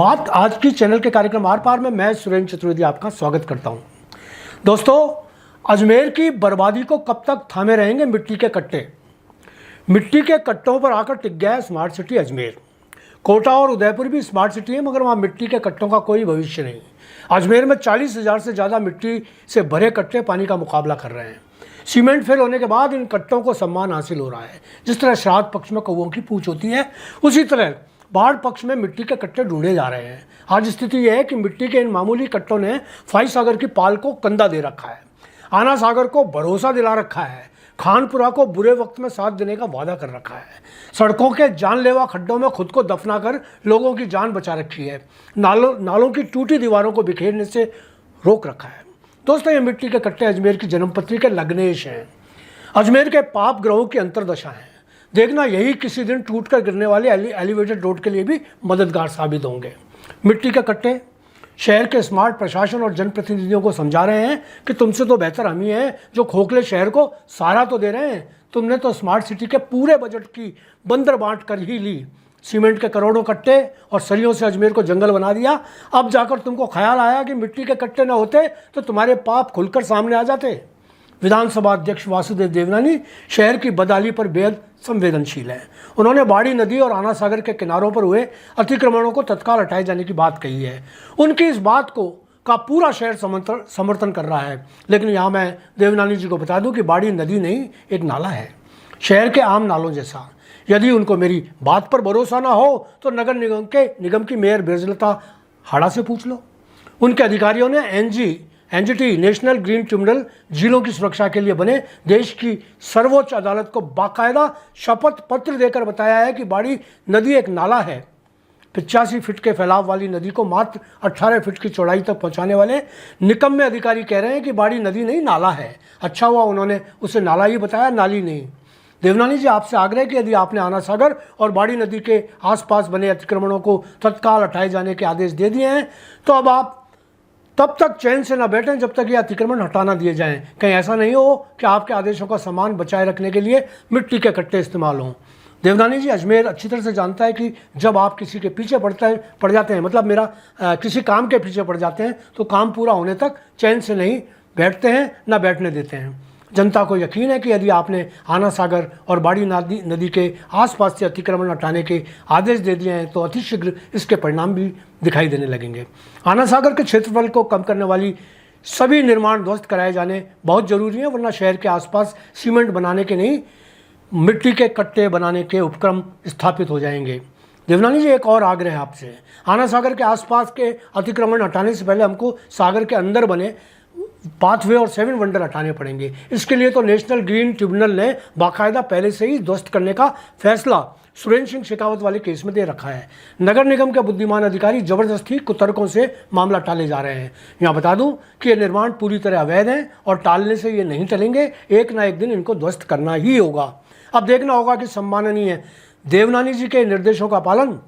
बात आज की चैनल के कार्यक्रम आर पार में मैं सुरेंद्र चतुर्वेदी आपका स्वागत करता हूं। दोस्तों, अजमेर की बर्बादी को कब तक थामे रहेंगे मिट्टी के कट्टे। मिट्टी के कट्टों पर आकर टिक गया है स्मार्ट सिटी अजमेर। कोटा और उदयपुर भी स्मार्ट सिटी है, मगर वहाँ मिट्टी के कट्टों का कोई भविष्य नहीं। अजमेर में 40,000 से ज़्यादा मिट्टी से भरे कट्टे पानी का मुकाबला कर रहे हैं। सीमेंट फेल होने के बाद इन कट्टों को सम्मान हासिल हो रहा है। जिस तरह श्राद्ध पक्ष में कौवों की पूछ होती है, उसी तरह बाढ़ पक्ष में मिट्टी के कट्टे ढूंढे जा रहे हैं। आज स्थिति यह है कि मिट्टी के इन मामूली कट्टों ने फाई सागर की पाल को कंधा दे रखा है, आना सागर को भरोसा दिला रखा है, खानपुरा को बुरे वक्त में साथ देने का वादा कर रखा है, सड़कों के जानलेवा खड्डों में खुद को दफना कर लोगों की जान बचा रखी है, नालों की टूटी दीवारों को बिखेरने से रोक रखा है। दोस्तों, ये मिट्टी के कट्टे अजमेर की जन्मपत्री के लग्नेश हैं, अजमेर के पाप ग्रहों की अंतर्दशा है। देखना, यही किसी दिन टूटकर गिरने वाले एलिवेटेड रोड के लिए भी मददगार साबित होंगे। मिट्टी के कट्टे शहर के स्मार्ट प्रशासन और जनप्रतिनिधियों को समझा रहे हैं कि तुमसे तो बेहतर हम ही हैं, जो खोखले शहर को सहारा तो दे रहे हैं। तुमने तो स्मार्ट सिटी के पूरे बजट की बंदर बांट कर ही ली। सीमेंट के करोड़ों कट्टे और सरियों से अजमेर को जंगल बना दिया। अब जाकर तुमको ख्याल आया कि मिट्टी के कट्टे न होते तो तुम्हारे पाप खुलकर सामने आ जाते। विधानसभा अध्यक्ष वासुदेव देवनानी शहर की बदहाली पर बेहद संवेदनशील है। उन्होंने बाड़ी नदी और आना सागर के किनारों पर हुए अतिक्रमणों को तत्काल हटाए जाने की बात कही है। उनकी इस बात को का पूरा शहर समर्थन कर रहा है। लेकिन यहाँ मैं देवनानी जी को बता दूं कि बाड़ी नदी नहीं, एक नाला है, शहर के आम नालों जैसा। यदि उनको मेरी बात पर भरोसा ना हो तो नगर निगम की मेयर ब्रजलता हाड़ा से पूछ लो। उनके अधिकारियों ने एनजीटी नेशनल ग्रीन ट्रिब्यूनल झीलों की सुरक्षा के लिए बने देश की सर्वोच्च अदालत को बाकायदा शपथ पत्र देकर बताया है कि बाड़ी नदी एक नाला है। 85 फीट के फैलाव वाली नदी को मात्र 18 फीट की चौड़ाई तक पहुंचाने वाले निकम्मे अधिकारी कह रहे हैं कि बाड़ी नदी नहीं, नाला है। अच्छा हुआ उन्होंने उसे नाला ही बताया, नाली नहीं। देवनानी जी, आपसे आग्रह कि यदि आपने आना सागर और बाड़ी नदी के आसपास बने अतिक्रमणों को तत्काल हटाए जाने के आदेश दे दिए हैं, तो अब आप तब तक चैन से न बैठें जब तक ये अतिक्रमण हटा ना दिए जाएं। कहीं ऐसा नहीं हो कि आपके आदेशों का सम्मान बचाए रखने के लिए मिट्टी के कट्टे इस्तेमाल हों। देवनानी जी, अजमेर अच्छी तरह से जानता है कि जब आप किसी के पीछे पड़ जाते हैं, मतलब किसी काम के पीछे पड़ जाते हैं, तो काम पूरा होने तक चैन से नहीं बैठते हैं, ना बैठने देते हैं। जनता को यकीन है कि यदि आपने आना सागर और बाड़ी नदी के आसपास से अतिक्रमण हटाने के आदेश दे दिए हैं तो अतिशीघ्र इसके परिणाम भी दिखाई देने लगेंगे। आना सागर के क्षेत्रफल को कम करने वाली सभी निर्माण ध्वस्त कराए जाने बहुत ज़रूरी है, वरना शहर के आसपास सीमेंट बनाने के नहीं, मिट्टी के कट्टे बनाने के उपक्रम स्थापित हो जाएंगे। देवनानी जी, एक और आग्रह है आपसे। आना सागर के आसपास के अतिक्रमण हटाने से पहले हमको सागर के अंदर बने पाथवे और 7 वंडर हटाने पड़ेंगे। इसके लिए तो नेशनल ग्रीन ट्रिब्यूनल ने बाकायदा पहले से ही ध्वस्त करने का फैसला सुरेंद्र सिंह शेखावत वाले केस में दे रखा है। नगर निगम के बुद्धिमान अधिकारी जबरदस्ती कुतर्कों से मामला टाले जा रहे हैं। यहाँ बता दूं कि ये निर्माण पूरी तरह अवैध हैं और टालने से ये नहीं टलेंगे। एक ना एक दिन इनको ध्वस्त करना ही होगा। अब देखना होगा कि सम्माननीय देवनानी जी के निर्देशों का पालन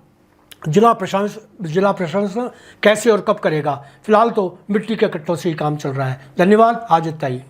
जिला प्रशासन कैसे और कब करेगा। फिलहाल तो मिट्टी के कट्टों से ही काम चल रहा है। धन्यवाद, आज इतना ही।